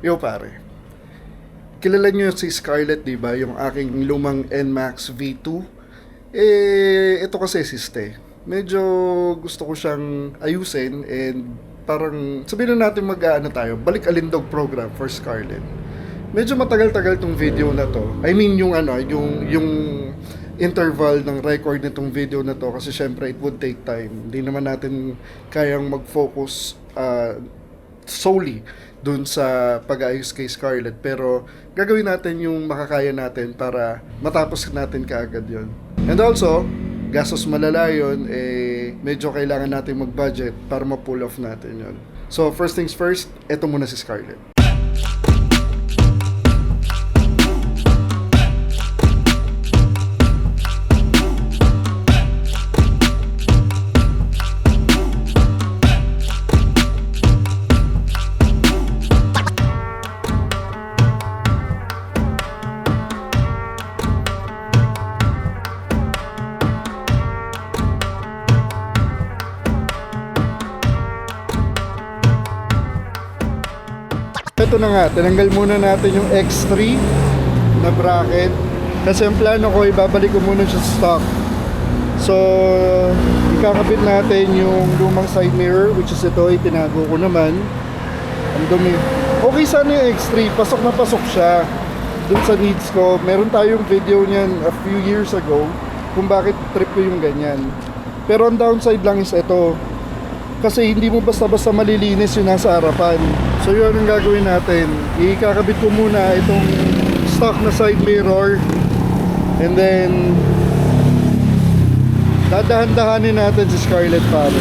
Yo pare, kilala nyo si Scarlett, di ba? Yung aking lumang NMAX V2. Ito kasi siste. Medyo gusto ko siyang ayusin and parang sabihin na natin mag-aano tayo, balik alindog program for Scarlett. Medyo matagal-tagal tong video na to. I mean yung yung interval ng record nitong video na to kasi syempre it would take time. Hindi naman natin kayang mag-focus solely dun sa pag-ayos kay Scarlett, pero gagawin natin yung makakaya natin para matapos natin kaagad yon. And also, gastos malala yun, medyo kailangan natin mag-budget para ma-pull off natin yon. So first things first, eto muna si Scarlett. Ito na nga, tinanggal muna natin yung X3 na bracket kasi ang plano ko, ibabalik ko muna siya sa stock. So, ikakabit natin yung lumang side mirror, which is ito, itinago ko naman. Ang dumi. Okay sana yung X3, pasok na pasok siya dun sa needs ko. Meron tayong video niyan a few years ago kung bakit trip ko yung ganyan. Pero ang downside lang is ito, kasi hindi mo basta-basta malilinis yung nasa harapan. So yun ang gagawin natin. Ikakabit ko muna itong stock na side mirror. And then dadahan-dahanin natin si Scarlett pare.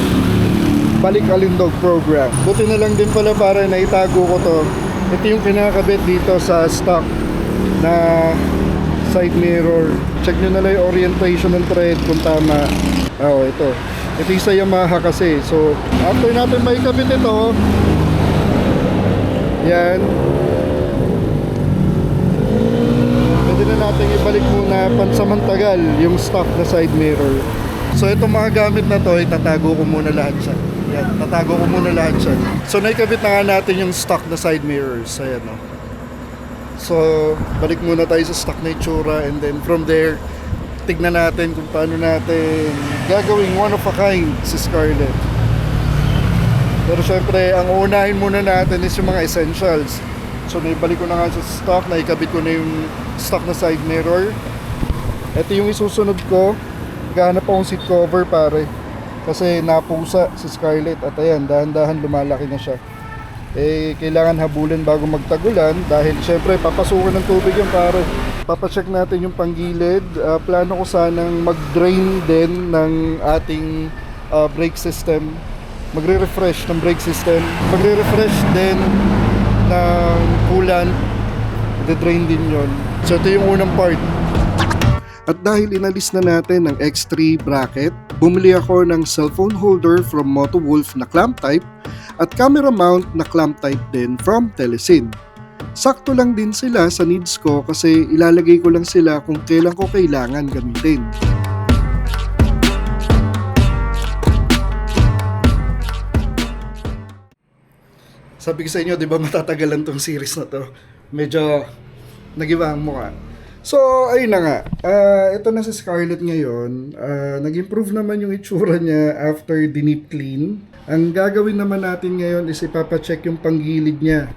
Balik alindog program. Buti na lang din pala pare na itago ko to. Ito yung kinakabit dito sa stock na side mirror. Check nyo na lang yung orientation ng thread kung tama. Ito. Ito yung sa Yamaha kasi. So after natin maikabit ito, yan, pwede na natin ibalik muna pansamantagal yung stock na side mirror. So itong mga gamit na to, itatago ko muna lahat siya. Yan, tatago ko muna lahat siya. So naikabit na nga natin yung stock na side mirrors. Ayan o. So balik muna tayo sa stock na itsura, and then from there tignan natin kung paano natin gagawing one of a kind si Scarlett. Pero syempre, ang uunahin muna natin is yung mga essentials. So naibalik ko na nga sa stock, naikabit ko na yung stock na side mirror. Ito yung isusunod ko. Gahanap akong seat cover pare, kasi napusa si Scarlett. At ayan, dahan-dahan lumalaki na siya. Kailangan habulin bago magtagulan, dahil syempre papasukan ng tubig yung pare. Papacheck natin yung panggilid. Plano ko sanang mag-drain din ng ating brake system. Magre-refresh ng brake system, magre-refresh din ng coolant, i-drain din yon. So ito yung unang part. At dahil inalis na natin ang X3 bracket, bumili ako ng cellphone holder from Motowolf na clamp type at camera mount na clamp type din from Telesin. Sakto lang din sila sa needs ko kasi ilalagay ko lang sila kung kailan ko kailangan gamitin. Sabi ko sa inyo, di ba matatagalan tong series na to? Medyo nag-iba ang mukha. So, ayun na nga. Ito na si Scarlett ngayon. Nag-improve naman yung itsura niya after dinip clean. Ang gagawin naman natin ngayon is ipapacheck yung panggilid niya.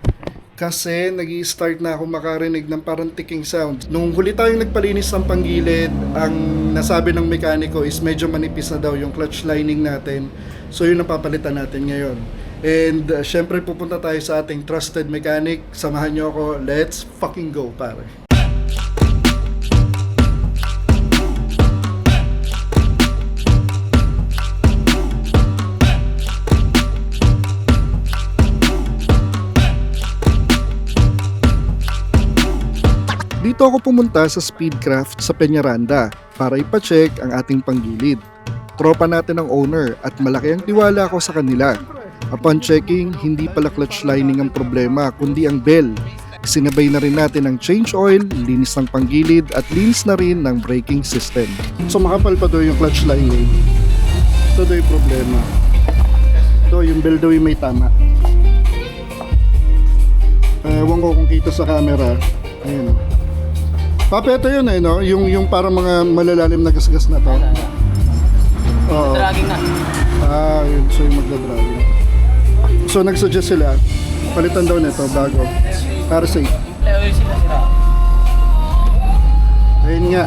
Kasi nag-i-start na ako makarinig ng parang ticking sound. Nung huli tayong nagpalinis ng panggilid, ang nasabi ng mekaniko is medyo manipis na daw yung clutch lining natin. So, yun ang papalitan natin ngayon. And syempre pupunta tayo sa ating trusted mechanic. Samahan nyo ako. Let's fucking go pare. Dito ako pumunta sa Speedcraft sa Peñaranda para ipacheck ang ating panggilid. Tropa natin ang owner at malaki ang tiwala ko sa kanila. Upon checking, hindi pala clutch lining ang problema kundi ang bell. Sinabay na rin natin ang change oil, linis ng panggilid at linis na rin ng braking system. So makapal pa doon yung clutch lining. Ito daw yung problema. Ito yung bell daw yung may tama. Ewan Ewan ko kung kita sa camera. Ayun. Papi, ito yun eh, no? Yung parang mga malalalim na gasgas na to. Oo. Dragging na. Yun. So yung magdadrawing. So nagsuggest sila, palitan daw nito bago. Para safe. Oil sila. Ayun nga.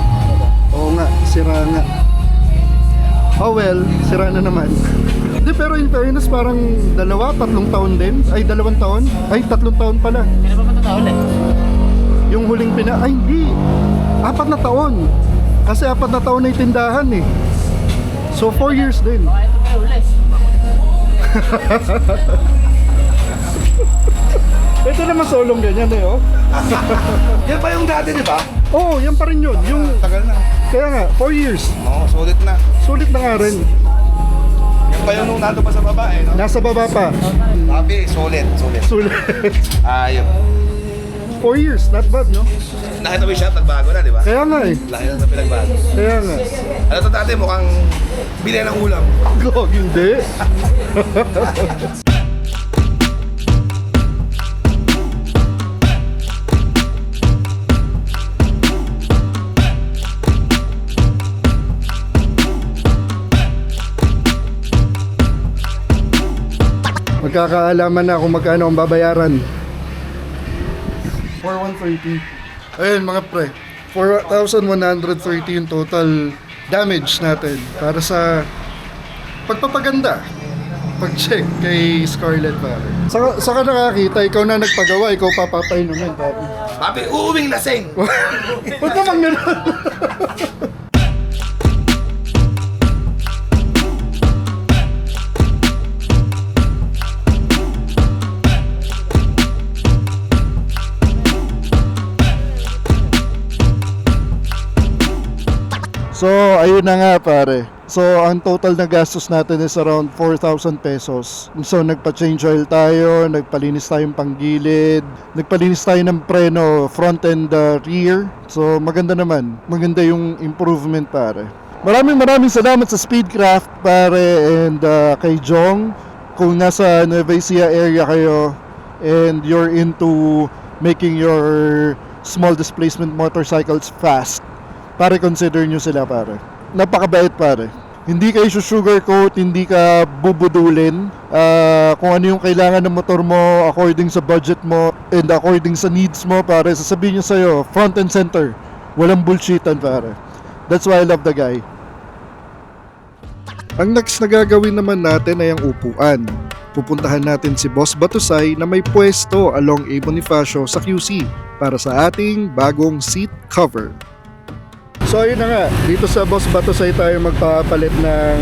Oo nga, sira nga. Oh well, sira na naman. Hindi, pero in fairness parang 2-3 taon din. Ay, 2 taon? Ay, 3 taon pala. Hindi na pa matataon eh. Yung huling ay hindi. 4 na taon. Kasi 4 na taon na yung tindahan eh. So 4 years din. Baka ito kayo ulit. Ito naman solong ganyan eh, oh. Yan ba yung dati, di ba? Oo, yan pa rin yun. Yung, Tagal na. kaya nga, 4 years. Oo, sulit na. Sulit na nga rin. Yan ba yung nung nandun pa sa baba eh, no? Nasa baba pa. Sabi, sulit. Sulit. Ayun. 4 years, not bad, no? Nakita mo yung shop, nagbago na, di ba? Kaya nga eh. Laki na sa pinagbago. Kaya nga. Ano to dati, mukhang bilhin ng ulam. Gog, hindi. Magkakaalaman na kung magkano ang babayaran. 4,130. Ayun mga pre, 4,130 yung total damage natin para sa pagpapaganda, pag-check kay Scarlett pare. Saka nakakita, ikaw na nagpagawa, ikaw papapainumin pare. Papi, uuwing lasing! Ba't naman gano'n? So, ayun na nga pare. So, ang total na gastos natin is around 4,000 pesos. So, nagpa-change oil tayo, nagpalinis tayong panggilid, nagpalinis tayo ng preno, front and rear. So, maganda naman. Maganda yung improvement pare. Maraming salamat sa Speedcraft pare and kay Jong. Kung nasa Nueva Ecija area kayo and you're into making your small displacement motorcycles fast, pare, consider nyo sila pare. Napakabait pare. Hindi kayo sugarcoat, hindi ka bubudulin. Kung ano yung kailangan ng motor mo according sa budget mo and according sa needs mo pare, sasabihin nyo sa'yo, front and center. Walang bullshitan pare. That's why I love the guy. Ang next na gagawin naman natin ay ang upuan. Pupuntahan natin si Boss Batusay na may pwesto along A. Bonifacio sa QC para sa ating bagong seat cover. So ayun na nga, dito sa Boss Batusay tayo magpapalit ng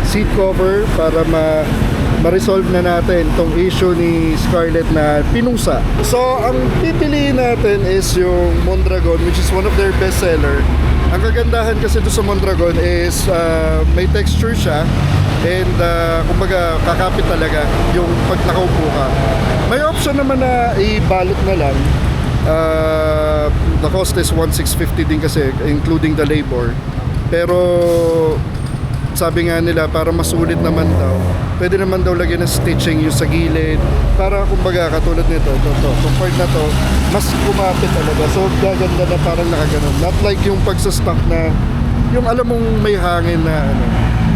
seat cover para ma-resolve na natin tong issue ni Scarlett na pinusa. So ang pipiliin natin is yung Mondragon, which is one of their best seller. Ang kagandahan kasi doon sa Mondragon is may texture siya and kumbaga kakapit talaga yung pag nakaupo ka. May option naman na ibalot na lang. The cost is 1,650 din kasi including the labor. Pero sabi nga nila para masulit naman daw, pwede naman daw lagyan ng stitching yung sa gilid para kumbaga katulad nito, itong part na to mas kumapit talaga, so gaganda na parang nakaganon, not like yung pagsastock na yung alam mong may hangin na ano,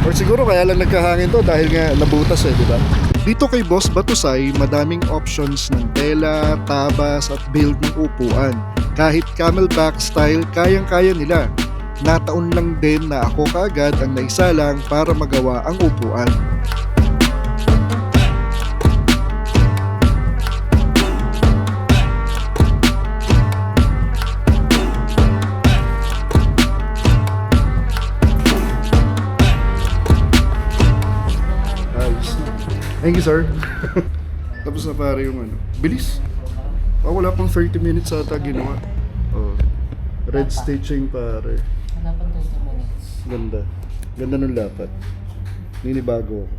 or siguro kaya lang nagkahangin to dahil nga nabutas di ba? Dito kay Boss Batusay, madaming options ng tela, tabas at build ng upuan. Kahit camelback style, kayang-kaya nila. Nataon lang din na ako kaagad ang naisalang para magawa ang upuan. Thank you, sir. Tapos na pare yung ano. Bilis. Wala pang 30 minutes ata ginawa. Oh. Red stitching pare. Wala pang 20 minutes. Ganda. Ganda nung lapat. Ninibago ako.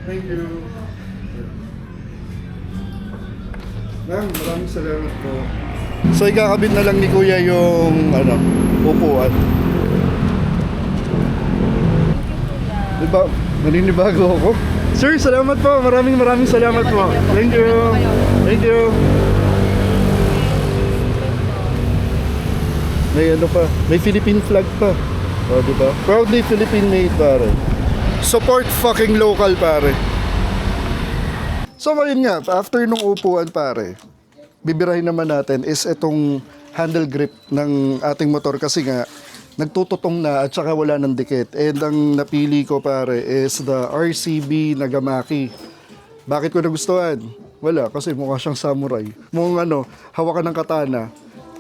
Thank you. Ma'am, maraming salamat po. So ikakabit na lang ni Kuya yung ano, upuan. Diba, naninibago ako. Sir, salamat po. Maraming salamat po. Thank you. Thank you. May ano pa, may Philippine flag pa. O, diba? Proudly Philippine made, pare. Support fucking local, pare. So, ayun nga, after nung upuan, pare, bibirahin naman natin is itong handle grip ng ating motor kasi nga, nagtututong na at saka wala ng dikit. And ang napili ko, pare, is the RCB Nagamaki. Bakit ko nagustuhan? Wala, kasi mukha siyang samurai. Mukhang hawakan ng katana.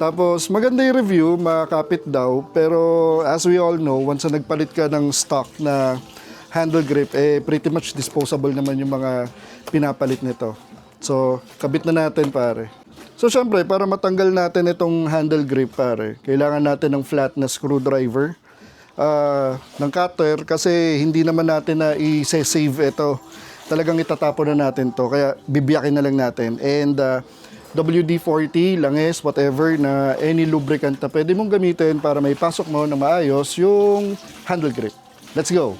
Tapos, maganda yung review, makakapit daw. Pero, as we all know, once na nagpalit ka ng stock na handle grip, pretty much disposable naman yung mga pinapalit nito. So, kabit na natin, pare. So, syempre, para matanggal natin itong handle grip, pare, kailangan natin ng flat na screwdriver, ng cutter, kasi hindi naman natin na i-save ito. Talagang itatapon na natin to, kaya bibiyakin na lang natin. And, WD-40, langis, whatever, na any lubricant na pwede mong gamitin para may pasok mo na maayos yung handle grip. Let's go!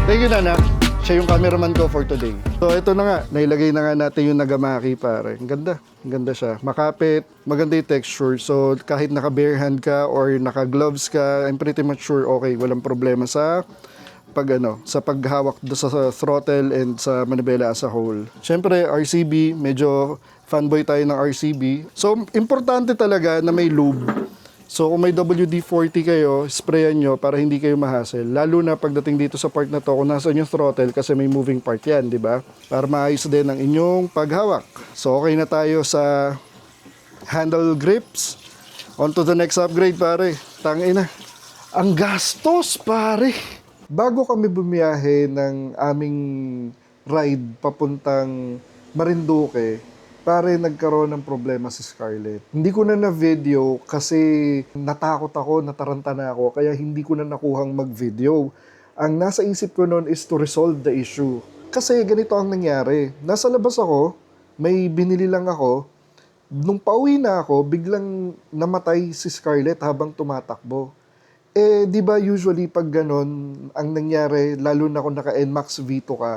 Thank you, Nana. Siya yung cameraman ko for today. So, ito na nga. Nailagay na nga natin yung Nagamaki, pare. Ang ganda. Ang ganda siya. Makapit. Maganda yung texture. So, kahit naka-bare hand ka or naka-gloves ka, I'm pretty much sure, okay, walang problema sa sa paghawak sa throttle and sa manibela as a whole. Siyempre, RCB. Medyo fanboy tayo ng RCB. So, importante talaga na may lube. So, kung may WD-40 kayo, sprayan nyo para hindi kayo mahassle. Lalo na pagdating dito sa part na to, kung nasa yung throttle, kasi may moving part yan, di ba? Para maayos din ang inyong paghawak. So, okay na tayo sa handle grips. On to the next upgrade, pare. Tangina. Ang gastos, pare. Bago kami bumiyahe ng aming ride papuntang Marinduque, pare, nagkaroon ng problema si Scarlett. Hindi ko na na-video kasi natakot ako, nataranta na ako, kaya hindi ko na nakuhang mag-video. Ang nasa isip ko noon is to resolve the issue. Kasi ganito ang nangyari. Nasa labas ako, may binili lang ako. Nung pauwi na ako, biglang namatay si Scarlett habang tumatakbo. Di ba usually pag ganon, ang nangyari, lalo na kung naka-NMAX V2 ka,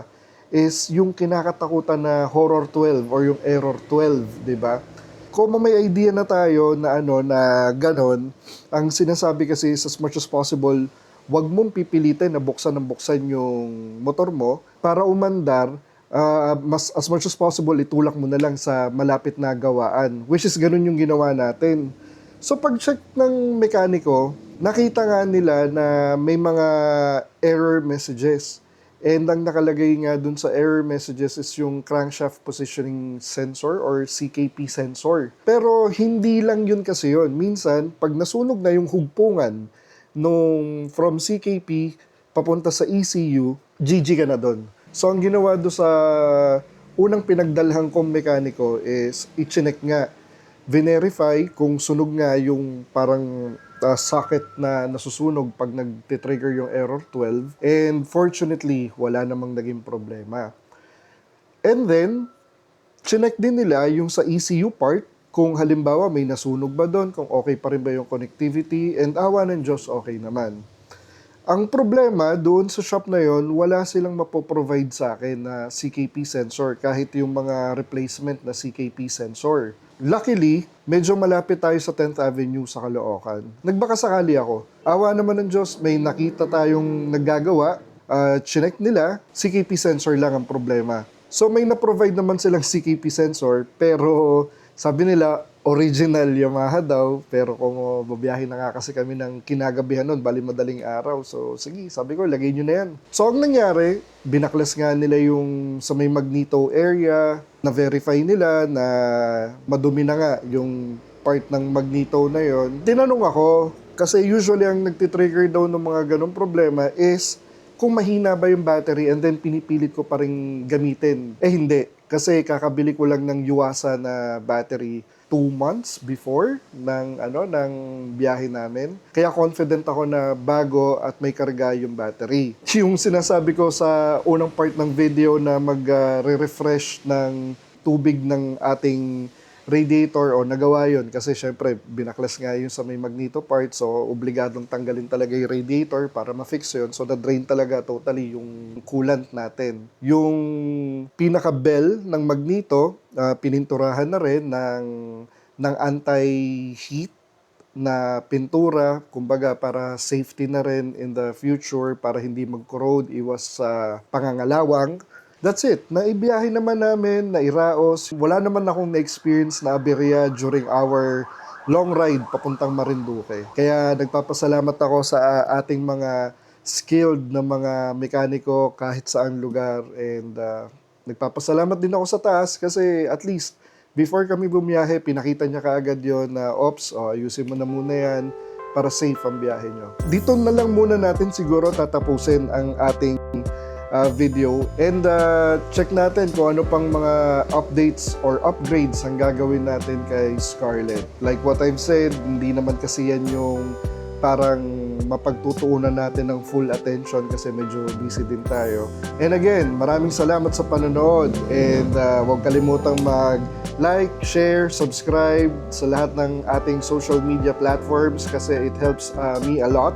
is yung kinakatakutan na Horror 12 or yung Error 12, di ba? Kung may idea na tayo na na ganon, ang sinasabi kasi is as much as possible, wag mong pipilitin na buksan yung motor mo para umandar, as much as possible, itulak mo na lang sa malapit na gawaan. Which is ganun yung ginawa natin. So pag-check ng mekaniko, nakita nga nila na may mga error messages. And ang nakalagay nga dun sa error messages is yung crankshaft positioning sensor or CKP sensor. Pero hindi lang yun kasi yun. Minsan, pag nasunog na yung hugpungan nung from CKP papunta sa ECU, GG ka na dun. So ang ginawa do sa unang pinagdalhan kong mekaniko is i-check nga, verify kung sunog nga yung parang socket na nasusunog pag nag-trigger yung error 12, and fortunately wala namang naging problema. And then chinek din nila yung sa ECU part kung halimbawa may nasunog ba doon, kung okay pa rin ba yung connectivity, and awa ng Diyos, okay naman. Ang problema doon sa shop na yon, wala silang mapoprovide sa akin na CKP sensor kahit yung mga replacement na CKP sensor. Luckily, medyo malapit tayo sa 10th Avenue sa Caloocan. Nagbakasakali ako. Awa naman ng Diyos, may nakita tayong naggagawa. Chinek nila, CKP sensor lang ang problema. So may na-provide naman silang CKP sensor, pero sabi nila, original Yamaha daw. Pero kung babiyahin na nga kasi kami ng kinagabihan nun, bali madaling araw. So sige, sabi ko, lagay nyo na yan. So ang nangyari, binaklas nga nila yung sa may magneto area, na-verify nila na madumi na nga yung part ng magneto na yon. Tinanong ako, kasi usually ang nagtitrigger daw ng mga ganong problema is kung mahina ba yung battery and then pinipilit ko pa rin gamitin. Hindi. Kasi kakabili ko lang ng Yuasa na battery 2 months before ng biyahe namin. Kaya confident ako na bago at may karga yung battery. Yung sinasabi ko sa unang part ng video na mag-refresh ng tubig ng ating radiator o nagawa yun kasi syempre binaklas nga yun sa may magneto part, so obligadong tanggalin talaga yung radiator para ma-fix yun. So na-drain talaga totally yung coolant natin. Yung pinaka-bell ng magneto, pininturahan na rin ng anti-heat na pintura, kumbaga para safety na rin in the future, para hindi mag-corrode, iwas sa pangangalawang. That's it. Naibiyahe naman namin, nairaos. Wala naman akong na-experience na aberya during our long ride papuntang Marinduque. Kaya nagpapasalamat ako sa ating mga skilled na mga mekaniko kahit saang lugar. And nagpapasalamat din ako sa taas kasi at least before kami bumiyahe, pinakita niya kaagad yon na, ops, ayusin mo na muna yan para safe ang biyahe nyo. Dito na lang muna natin siguro tatapusin ang ating video and check natin kung ano pang mga updates or upgrades ang gagawin natin kay Scarlett. Like what I've said, hindi naman kasi yan yung parang mapagtutuunan natin ng full attention kasi medyo busy din tayo. And again, maraming salamat sa panonood and huwag kalimutang mag-like, share, subscribe sa lahat ng ating social media platforms kasi it helps me a lot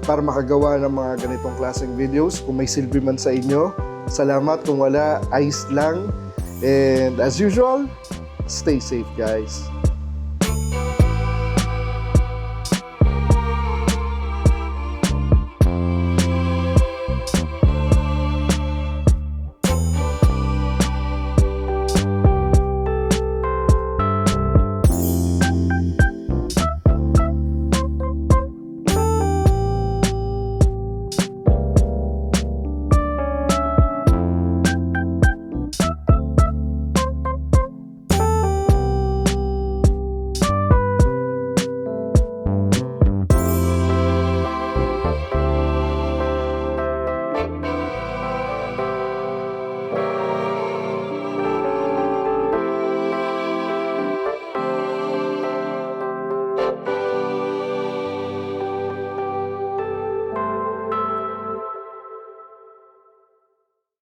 para makagawa ng mga ganitong klaseng videos. Kung may silbi man sa inyo, salamat. Kung wala, ayos lang. And as usual, stay safe guys.